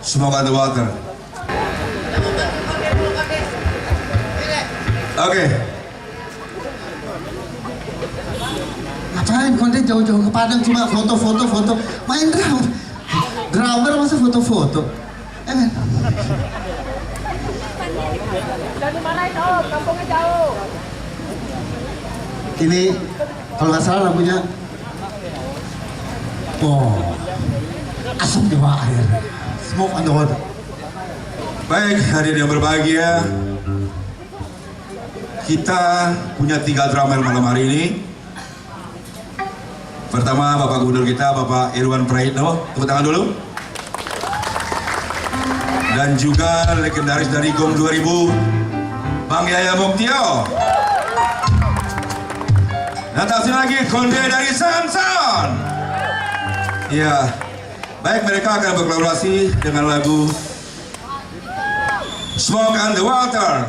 Smoke on the water. Oke. Ngapain konten jauh-jauh ke Padang cuma foto. Main drum. Drummer masa foto-foto. Men. Dari mana itu? Kampungnya jauh. Ini kalau nggak salah lampunya. Oh, asap di bawah air. Smoke on the water. Baik, hadirin yang berbahagia. Kita punya 3 drummer malam hari ini. Pertama, Bapak Gubernur kita, Bapak Irwan Praitno. Tepuk tangan dulu. Dan juga legendaris dari GOM 2000, Bang Yaya Muktio. Dan tak lagi Konde dari Samson. Ya, baik, mereka akan berkolaborasi dengan lagu Smoke on the Water.